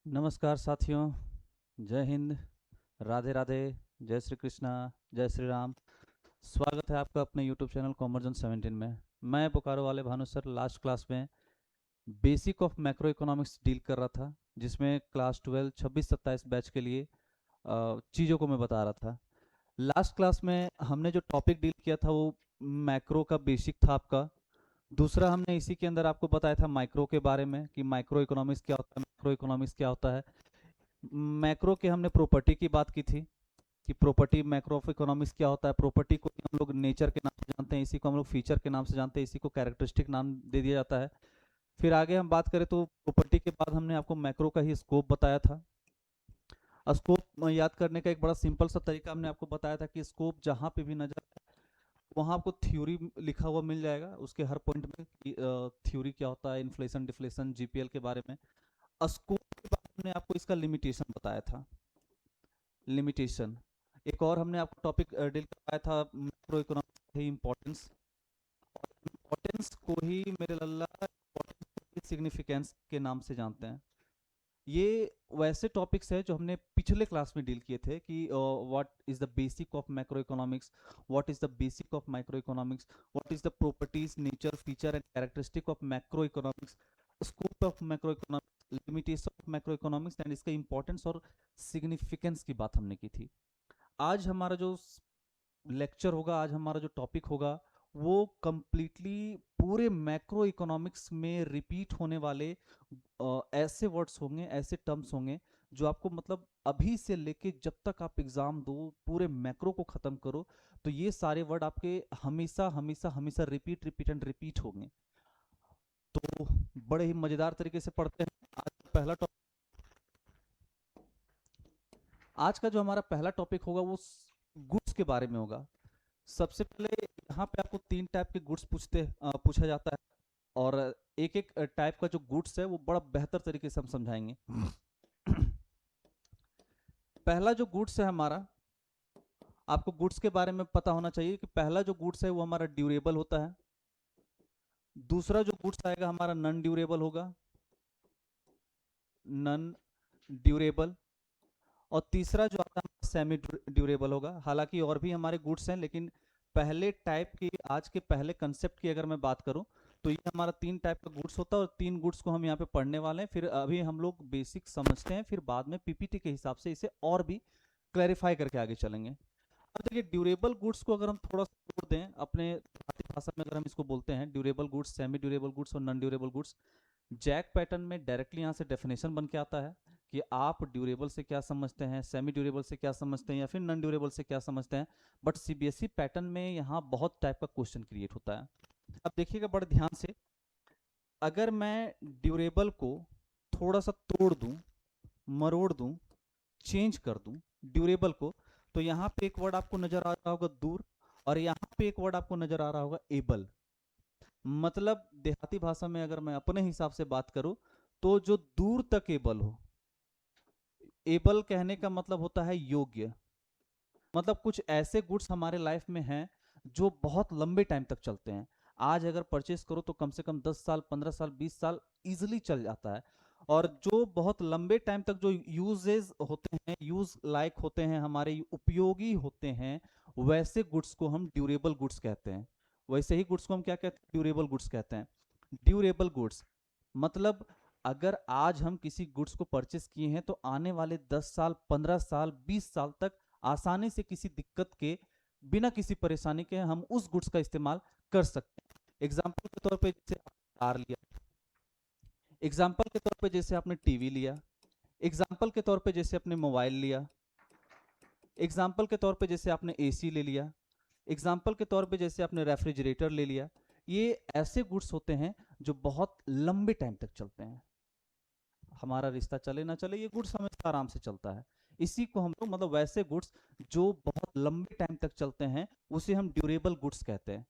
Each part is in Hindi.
नमस्कार साथियों। जय हिंद। राधे राधे। जय श्री कृष्णा। जय श्री राम। स्वागत है आपका अपने यूट्यूब चैनल कॉमर्जन 17 में। मैं बोकारो वाले भानु सर लास्ट क्लास में basic of macro economics deal कर रहा था, जिसमें क्लास 12 26-27 बैच के लिए चीज़ों को मैं बता रहा था। लास्ट क्लास में हमने जो टॉपिक डील किया था वो मैक्रो का बेसिक था आपका। दूसरा हमने इसी के अंदर आपको बताया था माइक्रो के बारे में कि माइक्रो इकोनॉमिक्स क्या होता है, मैक्रो इकोनॉमिक्स क्या होता है। मैक्रो के हमने प्रॉपर्टी की बात की थी कि प्रॉपर्टी मैक्रो ऑफ इकोनॉमिक्स क्या होता है। प्रॉपर्टी को हम लोग नेचर के नाम से जानते हैं, इसी को हम लोग फीचर के नाम से जानते हैं, इसी को कैरेक्टरिस्टिक नाम दे दिया जाता है। फिर आगे हम बात करें तो प्रॉपर्टी के बाद हमने आपको मैक्रो का ही स्कोप बताया था। स्कोप याद करने का एक बड़ा सिंपल सा तरीका हमने आपको बताया था कि स्कोप जहाँ पे भी नजर आए वहाँ आपको थ्योरी लिखा हुआ मिल जाएगा उसके हर पॉइंट में कि थ्योरी क्या होता है, इन्फ्लेशन डिफ्लेशन जीपीएल के बारे में। स्कोप के बाद हमने आपको इसका लिमिटेशन बताया था। लिमिटेशन एक और हमने आपको टॉपिक डील करवाया था मैक्रो इकोनॉमिक्स ही इम्पोर्टेंस। इम्पोर्टेंस को ही मेरे लल्ला इम्पोर्टेंस सिग्निफिकेंस के नाम से जानते हैं। ये वैसे टॉपिक्स है जो हमने पिछले क्लास में डील किए थे कि what is the basic of macro economics, what is the basic of micro economics, what is the properties nature feature and characteristic of macro economics, scope of macro economics, limitation of macro economics and इसका इंपॉर्टेंस और सिग्निफिकेंस की बात हमने की थी। आज हमारा जो लेक्चर होगा, आज हमारा जो टॉपिक होगा वो कंप्लीटली पूरे मैक्रो इकोनॉमिक्स में रिपीट होने वाले ऐसे वर्ड्स होंगे, ऐसे टर्म्स होंगे जो आपको मतलब अभी से लेके जब तक आप एग्जाम दो पूरे मैक्रो को खत्म करो तो ये सारे वर्ड आपके हमेशा हमेशा हमेशा रिपीट रिपीट एंड रिपीट होंगे। तो बड़े ही मजेदार तरीके से पढ़ते हैं। पहला टॉपिक आज का जो हमारा पहला टॉपिक होगा वो गुड्स के बारे में होगा। सबसे पहले यहाँ पे आपको तीन टाइप के गुड्स पूछा जाता है और एक एक टाइप का जो गुड्स है वो बड़ा बेहतर तरीके से हम समझाएंगे। पहला जो गुड्स है हमारा, आपको गुड्स के बारे में पता होना चाहिए कि पहला जो गुड्स है वो हमारा ड्यूरेबल होता है। दूसरा जो गुड्स आएगा हमारा नॉन ड्यूरेबल होगा, नॉन ड्यूरेबल। और तीसरा जो आता है सेमी ड्यूरेबल होगा। हालांकि और भी हमारे गुड्स हैं, लेकिन पहले टाइप की, आज के पहले कंसेप्ट की अगर मैं बात करूं तो ये हमारा तीन टाइप का गुड्स होता है और तीन गुड्स को हम यहाँ पे पढ़ने वाले हैं। फिर अभी हम लोग बेसिक समझते हैं, फिर बाद में पीपीटी के हिसाब से इसे और भी क्लैरिफाई करके आगे चलेंगे। अब देखिए ड्यूरेबल गुड्स को अगर हम थोड़ा सा तोड़ दें अपने भारतीय भाषा में, अगर हम इसको बोलते हैं durable goods, semi durable goods और नॉन ड्यूरेबल गुड्स, जैक पैटर्न में डायरेक्टली यहाँ से डेफिनेशन बन के आता है कि आप ड्यूरेबल से क्या समझते हैं, सेमी ड्यूरेबल से क्या समझते हैं या फिर नॉन ड्यूरेबल से क्या समझते हैं। बट सीबीएसई पैटर्न में यहाँ बहुत टाइप का क्वेश्चन क्रिएट होता है। अब देखिएगा बड़े ध्यान से, अगर मैं ड्यूरेबल को थोड़ा सा तोड़ दूं, मरोड़ दूं, चेंज कर दूं ड्यूरेबल को, तो यहाँ पे एक वर्ड आपको नजर आ रहा होगा दूर, और यहाँ पे एक वर्ड आपको नजर आ रहा होगा एबल। मतलब देहाती भाषा में अगर मैं अपने हिसाब से बात करूं तो जो दूर तक एबल हो, एबल कहने का मतलब होता है योग्य। मतलब कुछ ऐसे गुड्स हमारे लाइफ में हैं जो बहुत लंबे टाइम तक चलते हैं। आज अगर परचेस करो तो कम से कम 10 साल, 15 साल, 20 साल इजिली चल जाता है। और जो बहुत लंबे टाइम तक जो यूजेस होते हैं, यूज लाइक होते हैं, हमारे उपयोगी होते हैं, वैसे गुड्स को हम ड्यूरेबल गुड्स कहते हैं। वैसे ही गुड्स को हम क्या कहते हैं? ड्यूरेबल गुड्स कहते हैं। ड्यूरेबल गुड्स मतलब अगर आज हम किसी गुड्स को परचेस किए हैं तो आने वाले 10 साल, 15 साल, 20 साल तक आसानी से किसी दिक्कत के, बिना किसी परेशानी के हम उस गुड्स का इस्तेमाल कर सकते हैं। एग्जाम्पल के तौर पे जैसे कार लिया, एग्जाम्पल के तौर पे जैसे आपने टीवी लिया, एग्जाम्पल के तौर पे जैसे आपने मोबाइल लिया, एग्जाम्पल के तौर पे जैसे आपने एसी ले लिया, एग्जाम्पल के तौर पे जैसे आपने रेफ्रिजरेटर ले लिया। ये ऐसे गुड्स होते हैं जो बहुत लंबे टाइम तक चलते हैं। हमारा रिश्ता चले ना चले, ये गुड्स हमेशा आराम से चलता है। इसी को हम लोग मतलब वैसे गुड्स जो बहुत लंबे टाइम तक चलते हैं उसे हम ड्यूरेबल गुड्स कहते हैं।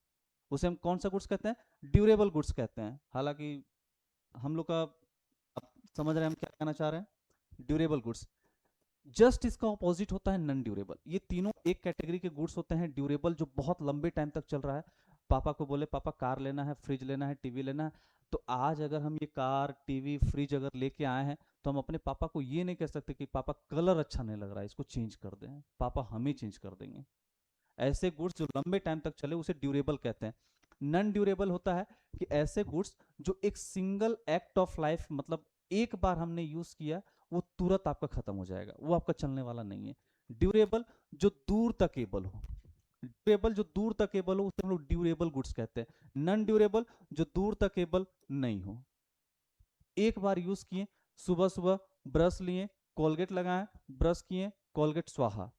उसे हम कौन सा गुड्स कहते हैं? ड्यूरेबल गुड्स कहते हैं। हालांकि हम लोग का, अब समझ रहे हैं हम क्या कहना चाह रहे हैं। ड्यूरेबल गुड्स जस्ट इसका ऑपोजिट होता है नॉन ड्यूरेबल। ये तीनों एक कैटेगरी के गुड्स होते हैं। ड्यूरेबल जो बहुत लंबे टाइम तक चल रहा है। पापा को बोले पापा कार लेना है, फ्रिज लेना है, टीवी लेना है, तो आज अगर हम ये कार, टीवी, फ्रिज अगर लेके आए हैं तो हम अपने पापा को ये नहीं कह सकते कि पापा कलर अच्छा नहीं लग रहा है, इसको चेंज कर दें, पापा हम ही चेंज कर देंगे। ऐसे गुड्स जो लंबे टाइम तक चले उसे ड्यूरेबल कहते हैं। नॉन ड्यूरेबल होता है कि ऐसे गुड्स जो एक सिंगल एक्ट ऑफ लाइफ, मतलब एक बार हमने यूज किया वो तुरंत आपका खत्म हो जाएगा, वो आपका चलने वाला नहीं है। ड्यूरेबल जो दूर तक एबल हो, ड्यूरेबल जो दूर तक एबल हो उसे हम लोग ड्यूरेबल गुड्स कहते हैं। नॉन ड्यूरेबल जो दूर तक एबल नहीं हो, एक बार यूज किए, सुबह सुबह ब्रश लिए, कोलगेट लगाए, ब्रश किए, कोलगेट स्वाहा,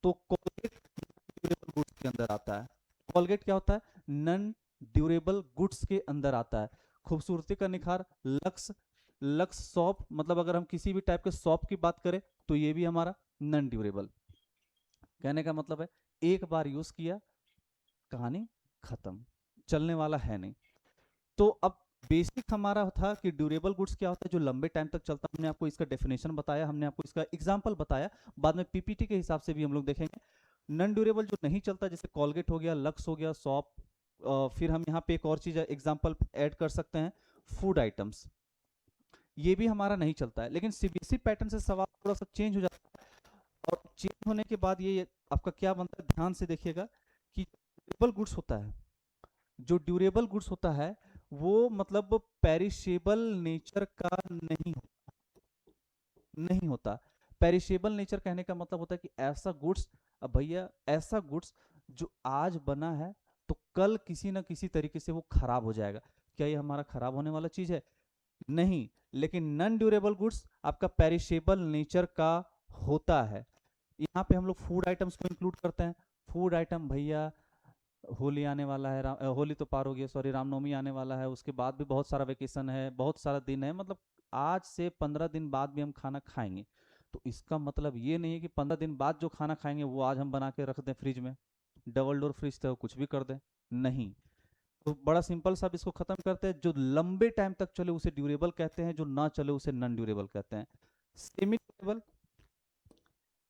तो कोलगेट ड्यूरेबल गुड्स के अंदर आता है। कोलगेट क्या होता है? नॉन ड्यूरेबल गुड्स के अंदर आता है। खूबसूरती का निखार लक्स, लक्स सॉप, मतलब अगर हम किसी भी टाइप के सॉप की बात करें तो ये भी हमारा नॉन ड्यूरेबल। कहने का मतलब है एक बार यूज किया, कहानी खत्म, चलने वाला है नहीं। तो अब बेसिक हमारा था कि ड्यूरेबल गुड्स क्या होता है, जो लंबे टाइम तक चलता है। हमने आपको इसका डेफिनेशन बताया, हमने आपको इसका एग्जांपल बताया, बाद में पीपीटी के हिसाब से भी हम लोग देखेंगे। नॉन ड्यूरेबल जो नहीं चलता, जैसे कोलगेट हो गया, लक्स हो गया, सॉप, फिर हम यहाँ पे एक और चीज एग्जांपल ऐड कर सकते हैं, फूड आइटम्स, ये भी हमारा नहीं चलता है। लेकिन सीबीएसई पैटर्न से सवाल थोड़ा सा चेंज हो जाता है, और चेंज होने के बाद ये आपका क्या बनता है, ध्यान से देखिएगा कि ड्यूरेबल गुड्स होता है, जो ड्यूरेबल गुड्स होता है वो मतलब पेरिशेबल नेचर का नहीं होता। पेरिशेबल नेचर कहने का मतलब होता है कि ऐसा गुड्स, अब भैया ऐसा गुड्स जो आज बना है तो कल किसी ना किसी तरीके से वो खराब हो जाएगा। क्या ये हमारा खराब होने वाला चीज है? नहीं। लेकिन नॉन ड्यूरेबल गुड्स आपका पेरिशेबल नेचर का होता है। यहाँ पे हम लोग फूड आइटम्स को इंक्लूड करते हैं। फूड आइटम भैया, होली आने वाला है, होली तो पार हो गया, सॉरी, रामनवमी आने वाला है, उसके बाद भी बहुत सारा वेकेशन है, बहुत सारा दिन है, मतलब आज से 15 दिन बाद भी हम खाना खाएंगे। तो इसका मतलब ये नहीं है कि 15 दिन बाद जो खाना खाएंगे वो आज हम बना के रख दें फ्रिज में, डबल डोर फ्रिज तो कुछ भी कर दें, नहीं। तो बड़ा सिंपल सा इसको खत्म करते हैं, जो लंबे टाइम तक चले उसे ड्यूरेबल कहते हैं, जो ना चले उसे नॉन ड्यूरेबल कहते हैं। सेमी ड्यूरेबल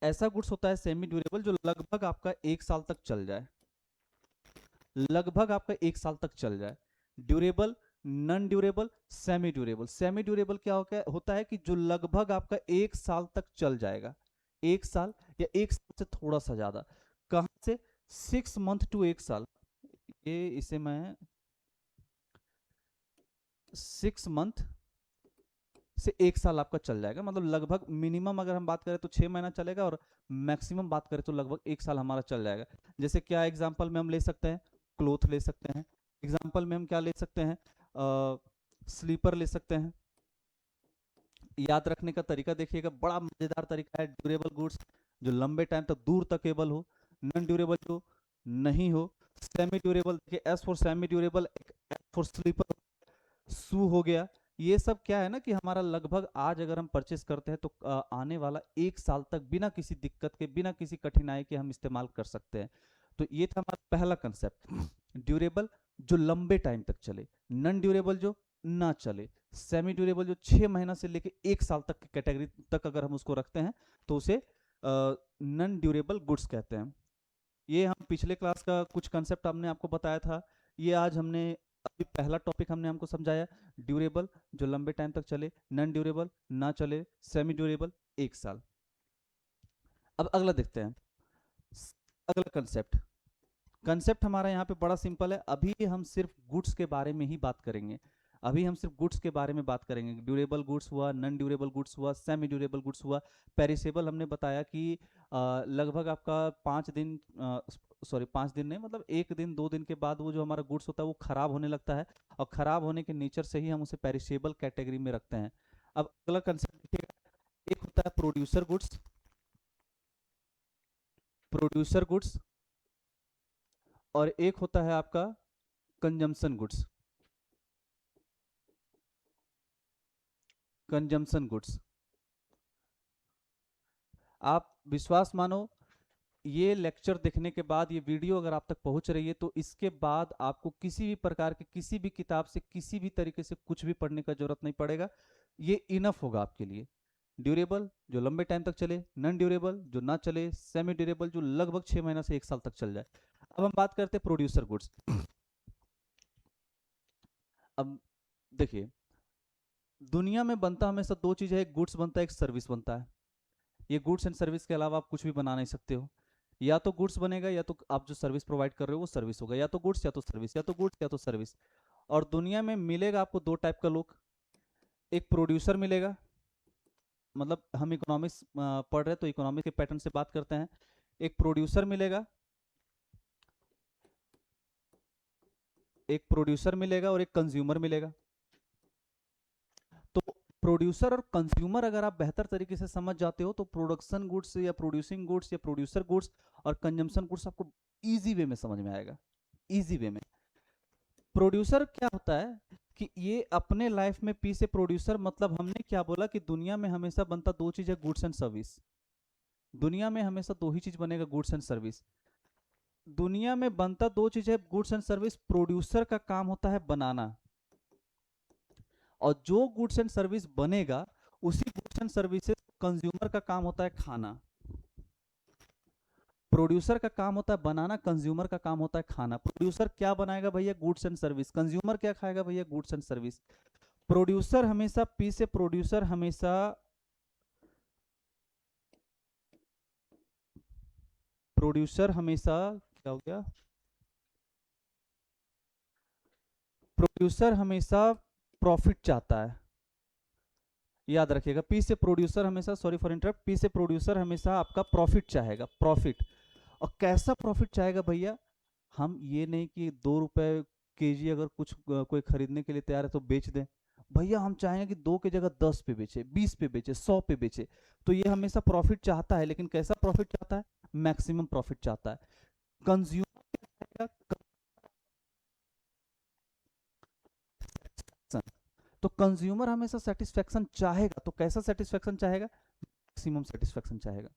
ऐसा गुड्स होता है, सेमी ड्यूरेबल, जो लगभग आपका 1 साल तक चल जाए, लगभग आपका 1 साल तक चल जाए। Durable, non durable, semi durable. Semi durable क्या होता है कि जो लगभग आपका 1 साल तक चल जाएगा, 1 साल या 1 साल से थोड़ा सा ज्यादा। कहां से? 6 मंथ टू 1 साल, ये इसे मैं 6 मंथ से 1 साल आपका चल जाएगा, मतलब लगभग मिनिमम अगर हम बात करें तो 6 महीना चलेगा, और मैक्सिमम बात करें तो लगभग 1 साल हमारा चल जाएगा। जैसे क्या एग्जाम्पल में हम ले सकते हैं, क्लोथ ले सकते हैं, एग्जाम्पल में हम क्या ले सकते हैं, स्लीपर ले सकते हैं। याद रखने का तरीका देखिएगा, बड़ा मजेदार तरीका है। ड्यूरेबल गुड्स जो लंबे टाइम तक दूर तक केबल हो, नॉन ड्यूरेबल जो नहीं हो, सेमी ड्यूरेबल। देखिए S for semi durable, S for slipper, shoe हो गया। ये सब क्या है ना कि हमारा लगभग आज अगर हम परचेस करते हैं तो आने वाला 1 साल तक बिना किसी दिक्कत के, बिना किसी कठिनाई के हम इस्तेमाल कर सकते हैं। तो ये था हमारा पहला कंसेप्ट, ड्यूरेबल जो लंबे टाइम तक चले, नॉन ड्यूरेबल जो ना चले, सेमी ड्यूरेबल जो 6 महीना से लेके 1 साल तक की कैटेगरी तक अगर हम उसको रखते हैं तो उसे नॉन ड्यूरेबल गुड्स कहते हैं। ये हम पिछले क्लास का कुछ कंसेप्ट हमने आपको बताया था, ये आज हमने अभी पहला टॉपिक हमने हमको समझाया, ड्यूरेबल जो लंबे टाइम तक चले, नॉन ड्यूरेबल ना चले, सेमी ड्यूरेबल 1 साल। अब अगला देखते हैं, अगला कंसेप्ट। कंसेप्ट हमारा यहाँ पे बड़ा सिंपल है, अभी हम सिर्फ गुड्स के बारे में ही बात करेंगे, अभी हम सिर्फ गुड्स के बारे में बात करेंगे। ड्यूरेबल गुड्स हुआ, नॉन ड्यूरेबल गुड्स हुआ, सेमी ड्यूरेबल गुड्स हुआ। पेरिसेबल हमने बताया कि लगभग आपका 5 दिन, सॉरी 5 दिन नहीं, मतलब 1 दिन 2 दिन के बाद वो जो हमारा गुड्स होता है वो खराब होने लगता है, और खराब होने के नेचर से ही हम उसे पेरिसेबल कैटेगरी में रखते हैं। अब अगला कंसेप्ट देखिएगा, एक होता है प्रोड्यूसर गुड्स, प्रोड्यूसर गुड्स, और एक होता है आपका कंजम्पशन गुड्स, कंजम्पशन गुड्स। आप विश्वास मानो, ये लेक्चर देखने के बाद, ये वीडियो अगर आप तक पहुंच रही है तो इसके बाद आपको किसी भी प्रकार के, किसी भी किताब से, किसी भी तरीके से कुछ भी पढ़ने का जरूरत नहीं पड़ेगा, ये इनफ होगा आपके लिए। ड्यूरेबल जो लंबे टाइम तक चले, नॉन ड्यूरेबल जो ना चले, सेमी ड्यूरेबल जो लगभग 6 महीना से 1 साल तक चल जाए। अब हम बात करते हैं प्रोड्यूसर गुड्स। अब देखिए, दुनिया में बनता हमेशा दो चीज है, एक गुड्स बनता है, एक सर्विस बनता है। ये गुड्स एंड सर्विस के अलावा आप कुछ भी बना नहीं सकते हो। या तो गुड्स बनेगा या तो आप जो सर्विस प्रोवाइड कर रहे हो वो सर्विस होगा, या तो गुड्स या तो सर्विस, या तो गुड्स या तो सर्विस। और दुनिया में मिलेगा आपको दो टाइप का लोग। एक प्रोड्यूसर मिलेगा, मतलब हम इकोनॉमिक्स पढ़ रहे हैं तो इकोनॉमिक्स के पैटर्न से बात करते हैं। एक प्रोड्यूसर मिलेगा, एक प्रोड्यूसर मिलेगा और एक कंज्यूमर मिलेगा। तो प्रोड्यूसर और कंज्यूमर अगर आप बेहतर तरीके से समझ जाते हो तो प्रोडक्शन गुड्स या प्रोड्यूसिंग गुड्स या प्रोड्यूसर गुड्स और कंजम्पशन गुड्स आपको इजी वे में समझ में आएगा, इजी वे में। प्रोड्यूसर क्या होता है कि ये अपने लाइफ में पी से प्रोड्यूसर, मतलब हमने क्या बोला कि दुनिया में हमेशा बनता दो चीज है, गुड्स एंड सर्विस। दुनिया में हमेशा दो ही चीज बनेगा, गुड्स एंड सर्विस। दुनिया में बनता दो चीज है, गुड्स एंड सर्विस। प्रोड्यूसर का काम होता है बनाना, और जो गुड्स एंड सर्विस बनेगा उसी गुड्स एंड सर्विसेज कंज्यूमर का काम होता है खाना। प्रोड्यूसर का काम होता है बनाना, कंज्यूमर का काम होता है खाना। प्रोड्यूसर क्या बनाएगा भैया, गुड्स एंड सर्विस। कंज्यूमर क्या खाएगा भैया, गुड्स एंड सर्विस। प्रोड्यूसर हमेशा पी से प्रोड्यूसर हमेशा प्रोड्यूसर हमेशा क्या हो गया, प्रोड्यूसर हमेशा प्रॉफिट चाहता है। याद रखिएगा, पी से प्रोड्यूसर हमेशा, सॉरी फॉर इंटरप्ट, पी से प्रोड्यूसर हमेशा आपका प्रॉफिट चाहेगा, प्रॉफिट। और कैसा प्रॉफिट चाहेगा भैया, हम ये नहीं कि 2 रुपए केजी अगर कुछ कोई खरीदने के लिए तैयार है तो बेच दें। भैया हम चाहेंगे कि 2 की जगह 10 पे बेचे, 20 पे बेचे, 100 पे बेचे। तो ये हमेशा प्रॉफिट चाहता है, लेकिन कैसा प्रॉफिट चाहता है, मैक्सिमम प्रॉफिट चाहता है। कंज्यूमर क्या चाहेगा, तो कंज्यूमर हमेशा सेटिस्फेक्शन चाहेगा। तो कैसा सेटिस्फेक्शन चाहेगा, मैक्सिमम सेटिस्फेक्शन चाहेगा।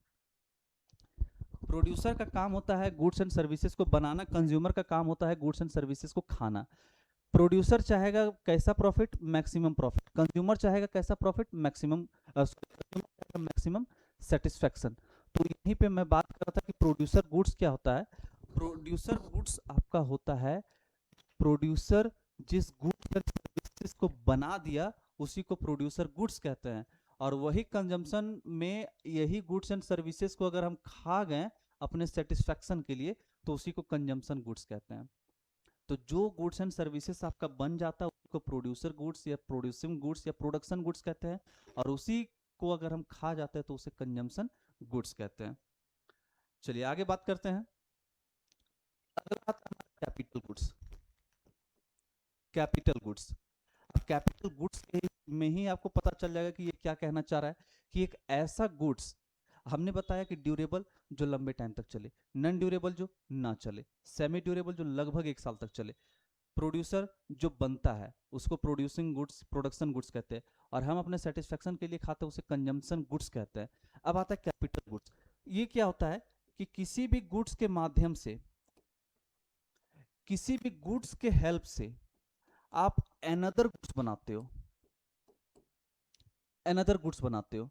प्रोड्यूसर का काम होता है गुड्स एंड सर्विसेज को बनाना, कंज्यूमर का काम होता है गुड्स एंड सर्विसेज को खाना। प्रोड्यूसर चाहेगा कैसा प्रॉफिट, मैक्सिमम प्रॉफिट। कंज्यूमर चाहेगा कैसा प्रॉफिट, मैक्सिमम, मैक्सिमम सेटिस्फेक्शन। तो यहीं पे मैं बात कर रहा था कि प्रोड्यूसर गुड्स क्या होता है। प्रोड्यूसर गुड्स आपका होता है, प्रोड्यूसर जिस गुड्स एंड सर्विसेज को बना दिया उसी को प्रोड्यूसर गुड्स कहते हैं। और वही कंजम्पशन में यही गुड्स एंड सर्विसेज को अगर हम खा गए अपने सेटिस्फेक्शन के लिए तो उसी को कंजम्पशन गुड्स कहते हैं। तो जो गुड्स एंड सर्विसेज आपका बन जाता है उसको प्रोड्यूसर गुड्स या प्रोड्यूसिंग गुड्स या प्रोडक्शन गुड्स कहते हैं, और उसी को अगर हम खा जाते हैं तो उसे कंजम्पशन गुड्स कहते हैं। चलिए आगे बात करते हैं। अगला आता है कैपिटल गुड्स। कैपिटल गुड्स, अब कैपिटल गुड्स में ही आपको पता चल जाएगा कि ये क्या कहना चाह रहा है, कि एक ऐसा गुड्स, हमने बताया कि ड्यूरेबल जो लंबे टाइम तक चले, नॉन ड्यूरेबल जो ना चले, सेमी ड्यूरेबल जो लगभग 1 साल तक चले। प्रोड्यूसर जो बनता है उसको प्रोड्यूसिंग गुड्स, प्रोडक्शन गुड्स कहते हैं, और हम अपने सेटिस्फेक्शन के लिए खाते हैं उसे कंजम्पशन गुड्स कहते हैं। अब आता है कैपिटल गुड्स। ये क्या होता है कि किसी भी गुड्स के माध्यम से, किसी भी गुड्स के हेल्प से आप अनदर गुड्स बनाते हो, अनदर गुड्स बनाते हो।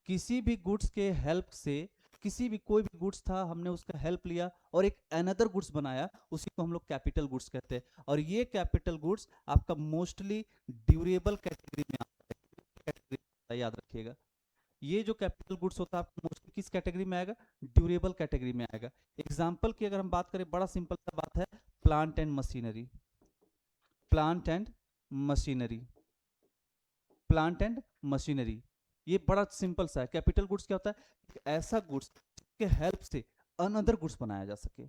किसी भी गुड्स के हेल्प से, किसी भी कोई भी गुड्स था हमने उसका हेल्प लिया और एक अनदर गुड्स बनाया, उसी को हम लोग कैपिटल गुड्स कहते हैं। और ये कैपिटल गुड्स आपका मोस्टली ड्यूरेबल कैटेगरी में आता है, कैटेगरी में याद रखिएगा। ये जो कैपिटल गुड्स होता है आपका मोस्टली किस कैटेगरी में आएगा, ड्यूरेबल कैटेगरी में आएगा। एग्जाम्पल की अगर हम बात करें, बड़ा सिंपल सा बात है, plant and machinery, plant and machinery, plant and machinery, ये बड़ा सिंपल सा है। कैपिटल गुड्स क्या होता है, ऐसा गुड्स के हेल्प से अनदर गुड्स बनाया जा सके।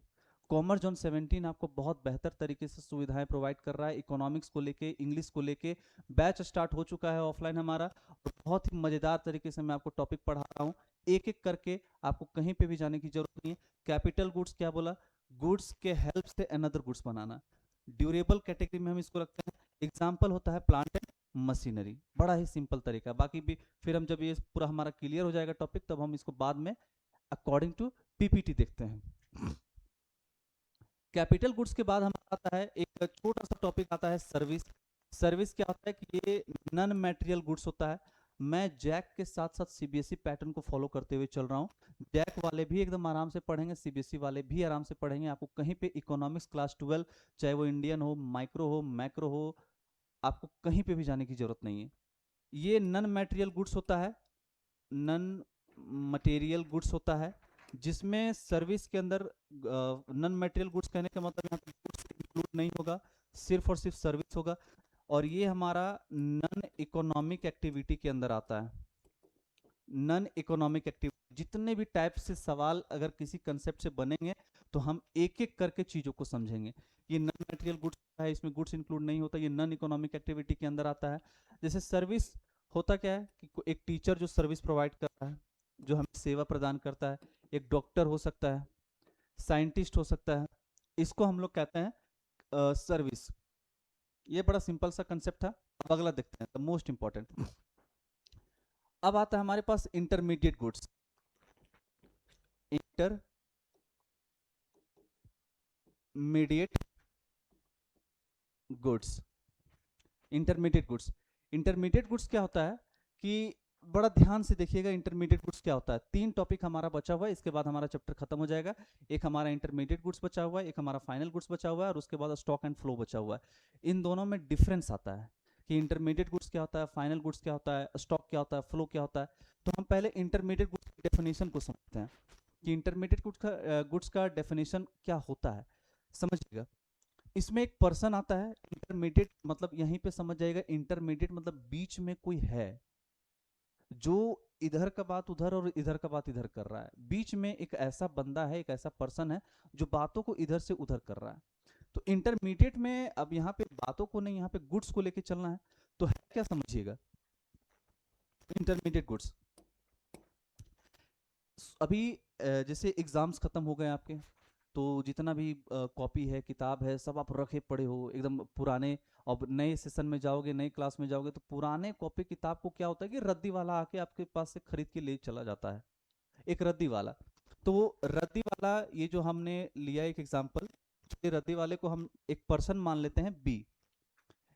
कॉमर्स जोन 17 आपको बहुत बेहतर तरीके से सुविधाएं प्रोवाइड कर रहा है, इकोनॉमिक्स को लेके, इंग्लिश को लेके। बैच स्टार्ट हो चुका है ऑफलाइन हमारा, और बहुत ही मजेदार तरीके से मैं आपको टॉपिक पढ़ा रहा हूँ, एक एक करके। आपको कहीं पे भी जाने की जरूरत नहीं है। कैपिटल गुड्स क्या बोला, गुड्स के हेल्प से अनदर गुड्स बनाना। ड्यूरेबल कैटेगरी में हम इसको रखते हैं। एग्जाम्पल होता है प्लांट एंड मशीनरी, बड़ा ही सिंपल तरीका। बाकी भी फिर हम जब ये पूरा हमारा क्लियर हो जाएगा टॉपिक, तब हम इसको बाद में अकॉर्डिंग टू पीपीटी देखते हैं। कैपिटल गुड्स के बाद हमारा आता है एक छोटा सा टॉपिक आता है सर्विस। सर्विस क्या होता है कि ये नॉन मैटेरियल गुड्स होता है। मैं जैक के साथ साथ सीबीएसई पैटर्न को फॉलो करते हुए चल रहा हूँ। जैक वाले भी एकदम आराम से पढ़ेंगे, सीबीएसई वाले भी आराम से पढ़ेंगे। आपको कहीं पे इकोनॉमिक्स क्लास 12, चाहे वो इंडियन हो, माइक्रो हो, मैक्रो हो, आपको कहीं पे भी जाने की जरूरत नहीं है। ये नॉन मटेरियल गुड्स होता है, नॉन मटेरियल गुड्स होता है, जिसमें सर्विस के अंदर नॉन मटेरियल गुड्स कहने का मतलब यहाँ पे गुड्स इंक्लूड नहीं होगा, सिर्फ और सिर्फ सर्विस होगा। और ये हमारा नॉन इकोनॉमिक एक्टिविटी के अंदर आता है। नॉन इकोनॉमिक एक्टिविटी, जितने भी टाइप से सवाल अगर किसी कंसेप्ट से बनेंगे तो हम एक एक करके चीजों को समझेंगे। ये नॉन मटेरियल गुड्स है, इसमें गुड्स इंक्लूड नहीं होता, ये नॉन इकोनॉमिक एक्टिविटी के अंदर आता है। जैसे सर्विस होता क्या है कि एक टीचर जो सर्विस प्रोवाइड करता है, जो हमें सेवा प्रदान करता है, एक डॉक्टर हो सकता है, साइंटिस्ट हो सकता है, इसको हम लोग कहते हैं सर्विस। ये बड़ा सिंपल सा कंसेप्ट था। अब अगला देखते हैं, द मोस्ट इंपॉर्टेंट। अब आता है हमारे पास intermediate goods. Intermediate goods, intermediate goods. Intermediate goods क्या होता है कि बड़ा ध्यान से देखिएगा, इंटरमीडिएट गुड्स क्या होता है। 3 टॉपिक हमारा बचा हुआ है, इसके बाद हमारा चैप्टर खत्म हो जाएगा। एक हमारा इंटरमीडिएट गुड्स बचा हुआ है, एक हमारा फाइनल गुड्स बचा हुआ है, और उसके बाद स्टॉक एंड फ्लो बचा हुआ है। इन दोनों में डिफरेंस आता है कि इंटरमीडिएट गुड्स क्या होता है, फाइनल गुड्स क्या होता है, स्टॉक क्या होता है, फ्लो क्या होता है। तो हम पहले इंटरमीडिएट गुड्स की डेफिनेशन को समझते हैं कि इंटरमीडिएट गुड्स का डेफिनेशन क्या होता है। समझिएगा, इसमें एक पर्सन आता है। इंटरमीडिएट मतलब यहीं पे समझ जाएगा, इंटरमीडिएट मतलब बीच में कोई है जो इधर का बात उधर और इधर का बात इधर कर रहा है। बीच में एक ऐसा बंदा है, एक ऐसा पर्सन है जो बातों को इधर से उधर कर रहा है। तो इंटरमीडिएट में अब यहाँ पे बातों को नहीं, यहाँ पे गुड्स को लेके चलना है। तो है क्या, समझिएगा, इंटरमीडिएट गुड्स। अभी जैसे एग्जाम्स खत्म हो गए आपके, तो जितना भी कॉपी है, किताब है, सब आप रखे पड़े हो एकदम पुराने। अब नए सेशन में जाओगे, नई क्लास में जाओगे, तो पुराने कॉपी किताब को क्या होता है कि रद्दी वाला आके आपके पास से खरीद के ले चला जाता है, एक रद्दी वाला। तो वो रद्दी वाला, ये जो हमने लिया एक एग्जांपल, ये रद्दी वाले को हम एक पर्सन मान लेते हैं बी।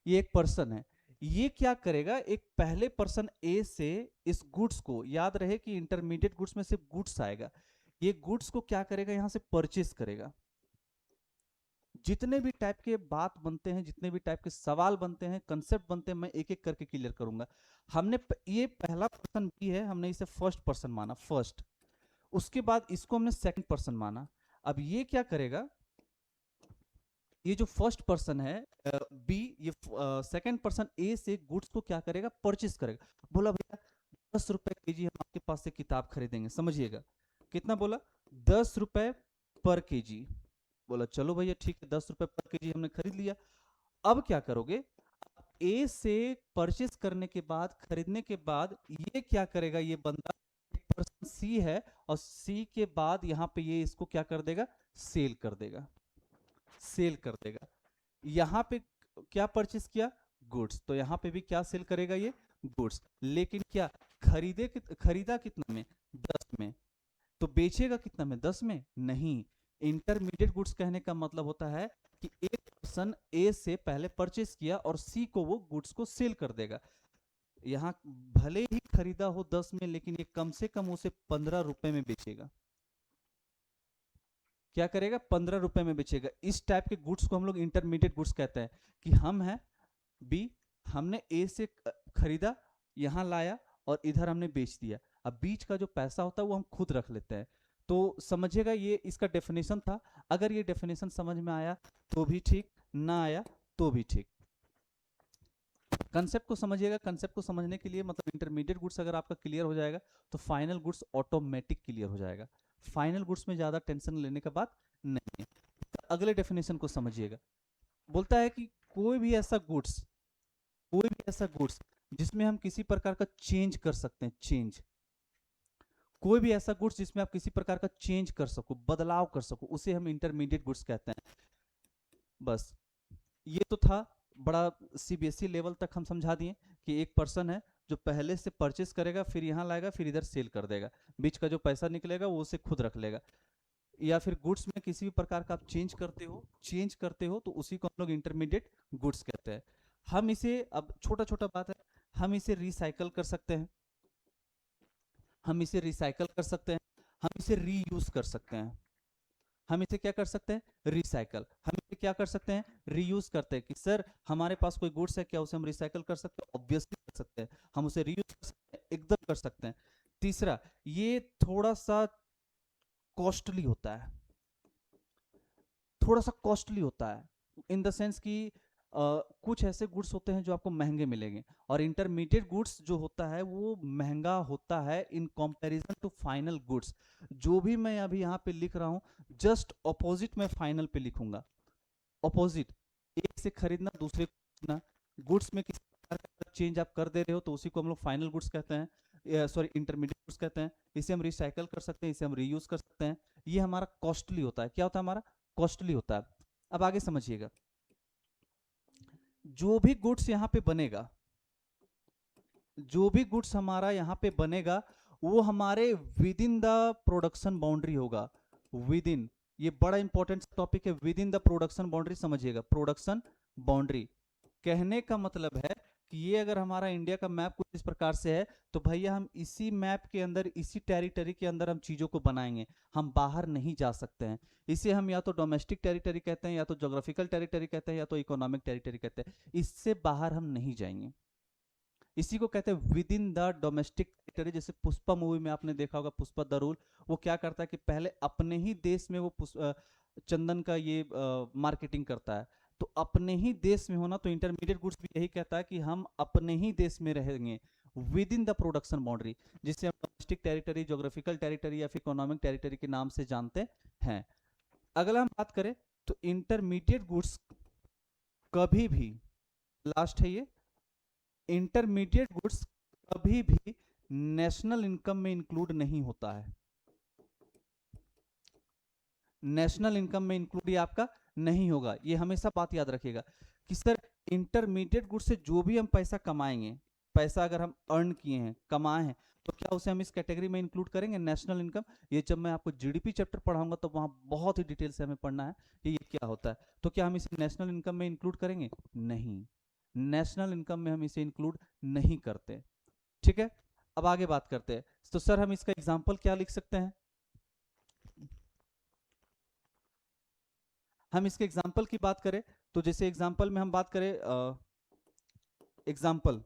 ये एक पर्सन है, ये क्या करेगा, एक पहले पर्सन ए से इस गुड्स को, याद रहे कि इंटरमीडिएट गुड्स में सिर्फ गुड्स आएगा, ये गुड्स को क्या करेगा, यहां से परचेस करेगा। जितने भी टाइप के बात बनते हैं, जितने भी टाइप के सवाल बनते हैं, कंसेप्ट बनते हैं, मैं एक एक करके क्लियर करूंगा। ये पहला पर्सन बी है, हमने इसे फर्स्ट पर्सन माना, फर्स्ट। उसके बाद इसको हमने सेकंड पर्सन माना। अब ये क्या करेगा, ये जो फर्स्ट पर्सन है बी, ये सेकंड पर्सन ए से गुड्स को क्या करेगा, परचेस करेगा। बोला भैया 10 रुपए केजी हम आपके पास से किताब खरीदेंगे। समझिएगा, कितना बोला, 10 रुपए पर केजी। बोला चलो भैया ठीक है, 10 रुपए पर केजी हमने खरीद लिया। अब क्या करोगे, ए से परचेस करने के बाद, खरीदने के बाद, ये क्या करेगा, ये बंदा पर्सन सी है, और सी के बाद यहां पे ये इसको क्या कर देगा, सेल कर देगा, सेल कर देगा। यहां पे क्या परचेस किया, गुड्स, तो यहां पे भी क्या सेल करेगा, ये गुड्स। लेकिन क्या खरीदा कितना में, 10 में, तो बेचेगा कितना में, 10 में नहीं। इंटरमीडिएट गुड्स कहने का मतलब होता है कि एक पर्सन ए से पहले परचेस किया और सी को वो गुड्स को सेल कर देगा। यहां भले ही खरीदा हो 10 में, लेकिन ये कम से कम उसे 15 रुपए में बेचेगा। क्या करेगा, 15 रुपए में बेचेगा। इस टाइप के गुड्स को हम लोग इंटरमीडिएट गुड्स कहते हैं कि हम हैं बी, हमने ए से खरीदा, यहां लाया और इधर हमने बेच दिया। अब बीच का जो पैसा होता है वो हम खुद रख लेते हैं। तो समझिएगा, ये इसका डेफिनेशन था। अगर ये डेफिनेशन समझ में आया तो भी ठीक, ना आया तो भी ठीक। कंसेप्ट को समझिएगा, कंसेप्ट को समझने के लिए मतलब इंटरमीडिएट गुड्स अगर आपका क्लियर हो जाएगा तो फाइनल गुड्स ऑटोमेटिक क्लियर हो जाएगा। फाइनल गुड्स में ज्यादा टेंशन लेने का बात नहीं है। अगले डेफिनेशन को समझिएगा, बोलता है कि कोई भी ऐसा गुड्स जिसमें हम किसी प्रकार का चेंज कर सकते हैं, चेंज, कोई भी ऐसा गुड्स जिसमें आप किसी प्रकार का चेंज कर सको, बदलाव कर सको, उसे हम इंटरमीडिएट गुड्स कहते हैं। बस ये तो था, बड़ा सीबीएसई लेवल तक हम समझा दिए कि एक पर्सन है जो पहले से परचेस करेगा, फिर यहाँ लाएगा, फिर इधर सेल कर देगा। बीच का जो पैसा निकलेगा वो उसे खुद रख लेगा। या फिर गुड्स में किसी भी प्रकार का आप चेंज करते हो तो उसी को हम लोग इंटरमीडिएट गुड्स कहते हैं। हम इसे, अब छोटा छोटा बात है, हम इसे रिसाइकल कर सकते हैं, हम इसे रिसाइकल कर सकते हैं, हम इसे रीयूज कर सकते हैं। हम इसे क्या कर सकते हैं, रिसाइकल। हम इसे क्या कर सकते हैं, रीयूज करते हैं। कि सर हमारे पास कोई गुड्स है, क्या उसे हम रिसाइकल कर सकते हैं, ऑब्वियसली कर सकते हैं, हम उसे रीयूज कर सकते हैं, एकदम कर सकते हैं। तीसरा, ये थोड़ा सा कॉस्टली होता है, थोड़ा सा कॉस्टली होता है इन द सेंस कि कुछ ऐसे गुड्स होते हैं जो आपको महंगे मिलेंगे, और इंटरमीडिएट गुड्स जो होता है वो महंगा होता है in comparison to final goods. जो भी मैं अभी यहाँ पे लिख रहा हूँ, जस्ट ऑपोजिट मैं फाइनल पे लिखूंगा। ऑपोजिट, एक से खरीदना दूसरे को बेचना, गुड्स में किसी प्रकार का चेंज आप कर दे रहे हो तो उसी को हम लोग फाइनल गुड्स कहते हैं, सॉरी इंटरमीडिएट गुड्स कहते हैं। इसे हम रिसाइकल कर सकते हैं, इसे हम रीयूज कर सकते हैं। ये हमारा कॉस्टली होता है। क्या होता है हमारा? कॉस्टली होता है। अब आगे समझिएगा, जो भी गुड्स यहाँ पे बनेगा, जो भी गुड्स हमारा यहाँ पे बनेगा, वो हमारे with in the production boundary होगा। विद इन, ये बड़ा इंपॉर्टेंट टॉपिक है, with in the production boundary. समझिएगा, प्रोडक्शन बाउंड्री कहने का मतलब है कि ये अगर हमारा इंडिया का मैप कुछ इस प्रकार से है, तो भैया हम इसी मैप के अंदर, इसी टेरिटरी के अंदर हम चीजों को बनाएंगे, हम बाहर नहीं जा सकते हैं। इसे हम या तो डोमेस्टिक टेरिटरी कहते हैं, या तो ज्योग्राफिकल टेरिटरी कहते हैं, या तो इकोनॉमिक टेरिटरी कहते हैं। इससे बाहर हम नहीं जाएंगे। इसी को कहते हैं with in the domestic territory. जैसे पुष्पा मूवी में आपने देखा होगा, पुष्पा द रूल, वो क्या करता है कि पहले अपने ही देश में वो चंदन का ये मार्केटिंग करता है। तो अपने ही देश में होना, तो इंटरमीडिएट गुड्स भी यही कहता है कि हम अपने ही देश में रहेंगे with in the production boundary, जिसे हम डोमेस्टिक टेरिटरी, ज्योग्राफिकल टेरिटरी या फिर इकोनॉमिक टेरिटरी के नाम से जानते हैं। अगला हम बात करें तो इंटरमीडिएट गुड्स कभी भी, लास्ट है ये, इंटरमीडिएट गुड्स कभी भी नेशनल इनकम में इंक्लूड नहीं होता है। नेशनल इनकम में इंक्लूड ये आपका नहीं होगा। ये हमेशा बात याद रखिएगा कि सर इंटरमीडिएट गुड्स से जो भी हम पैसा कमाएंगे, पैसा अगर हम अर्न किए हैं, कमाए हैं, तो क्या उसे हम इस कैटेगरी में इंक्लूड करेंगे, नेशनल इनकम? ये जब मैं आपको जीडीपी चैप्टर पढ़ाऊंगा तो वहां बहुत ही डिटेल से हमें पढ़ना है कि ये क्या होता है। तो क्या हम इसे नेशनल इनकम में इंक्लूड करेंगे? नहीं, नेशनल इनकम में हम इसे इंक्लूड नहीं करते। ठीक है, अब आगे बात करते हैं। तो सर हम इसका एग्जाम्पल क्या लिख सकते हैं? हम इसके एग्जाम्पल की बात करें तो जैसे एग्जाम्पल में हम बात करें, एग्जाम्पल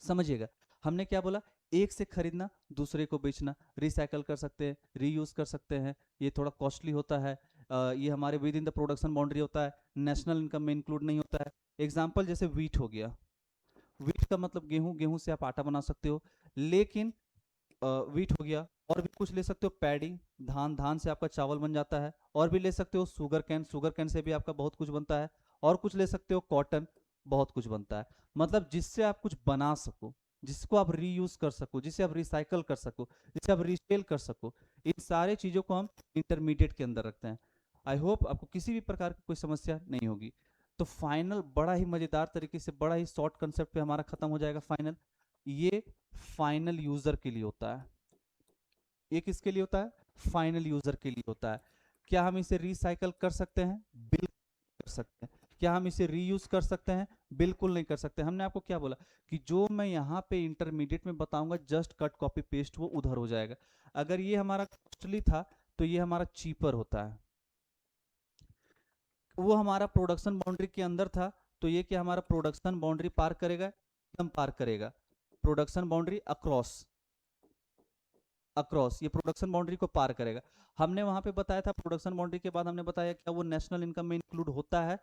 समझिएगा, हमने क्या बोला? एक से खरीदना दूसरे को बेचना, रिसाइकल कर सकते हैं, रीयूज कर सकते हैं, ये थोड़ा कॉस्टली होता है, ये हमारे with in the production boundary होता है, नेशनल इनकम में इंक्लूड नहीं होता है। एग्जाम्पल जैसे वीट हो गया, वीट का मतलब गेहूं, गेहूं से आप आटा बना सकते हो, लेकिन वीट हो गया, और भी कुछ ले सकते हो, पैडी, धान, धान से आपका चावल बन जाता है, और भी ले सकते हो sugar cane, sugar can say भी आपका बहुत कुछ बनता है, और कुछ ले सकते हो कॉटन, बहुत कुछ बनता है। मतलब जिससे आप कुछ बना सको, जिसको आप रीयूज कर सको, जिसे आप रिसाइकल कर सको, जिसे आप रीसेल कर सको, इन सारे चीजों को हम इंटरमीडिएट के अंदर रखते हैं। आई होप आपको किसी भी प्रकार की कोई समस्या नहीं होगी। तो फाइनल बड़ा ही मजेदार तरीके से, बड़ा ही शॉर्ट कंसेप्ट पे हमारा खत्म हो जाएगा फाइनल। ये फाइनल यूजर के लिए होता है। ये किसके लिए होता है? फाइनल यूजर के लिए होता है। क्या हम इसे रिसाइकल कर सकते हैं? बिल्कुल कर सकते हैं। क्या हम इसे रीयूज कर सकते हैं? बिल्कुल नहीं कर सकते। हमने आपको क्या बोला कि जो मैं यहाँ पे इंटरमीडिएट में बताऊंगा, जस्ट कट कॉपी पेस्ट वो उधर हो जाएगा। अगर ये हमारा कॉस्टली था तो ये हमारा चीपर होता है। वो हमारा प्रोडक्शन बाउंड्री के अंदर था तो ये क्या हमारा प्रोडक्शन बाउंड्री पार करेगा? एकदम पार करेगा। प्रोडक्शन बाउंड्री अक्रॉस, अक्रॉस ये प्रोडक्शन बाउंड्री को पार करेगा। हमने वहां पे बताया था प्रोडक्शन बाउंड्री के बाद हमने बताया क्या वो नेशनल इनकम में इंक्लूड होता है?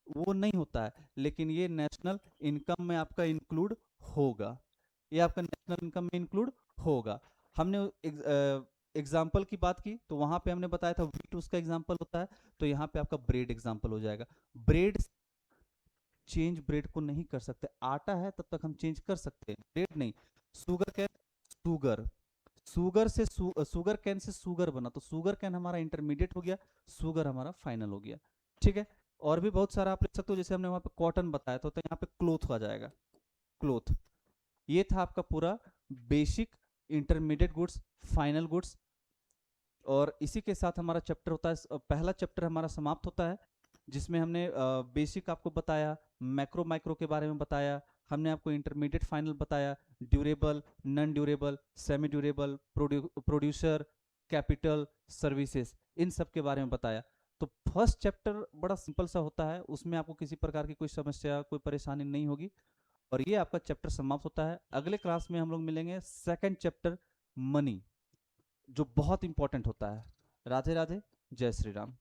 वो नहीं होता है, लेकिन ये नेशनल इनकम में आपका इंक्लूड होगा। ये आपका नेशनल इनकम में इंक्लूड होगा। हमने एग्जाम्पल की बात की तो वहां पे हमने बताया था वीट उसका एग्जाम्पल होता है, तो यहाँ पे आपका ब्रेड एग्जाम्पल हो जाएगा। ब्रेड चेंज ब्रेड को नहीं कर सकते, आटा है तब तक हम चेंज कर सकते हैं, ब्रेड नहीं। शुगर कैन, शुगर, शुगर से शुगर कैन से शुगर बना, तो शुगर कैन हमारा इंटरमीडिएट हो गया, शुगर हमारा फाइनल हो गया। ठीक है, और भी बहुत सारा आप लिख सकते हो, जैसे हमने वहां पे कॉटन बताया था तो यहाँ पे क्लोथ आ जाएगा, क्लोथ। ये था आपका पूरा basic intermediate goods, final goods. और इसी के साथ हमारा चैप्टर होता है, पहला चैप्टर हमारा समाप्त होता है, जिसमें हमने बेसिक आपको बताया, मैक्रो माइक्रो के बारे में बताया, हमने आपको इंटरमीडिएट फाइनल बताया, durable, non durable, semi durable, producer, capital, services, इन सब के बारे में बताया। तो फर्स्ट चैप्टर बड़ा सिंपल सा होता है, उसमें आपको किसी प्रकार की कोई समस्या, कोई परेशानी नहीं होगी। और ये आपका चैप्टर समाप्त होता है। अगले क्लास में हम लोग मिलेंगे सेकंड चैप्टर मनी, जो बहुत इंपॉर्टेंट होता है। राधे राधे, जय श्री राम।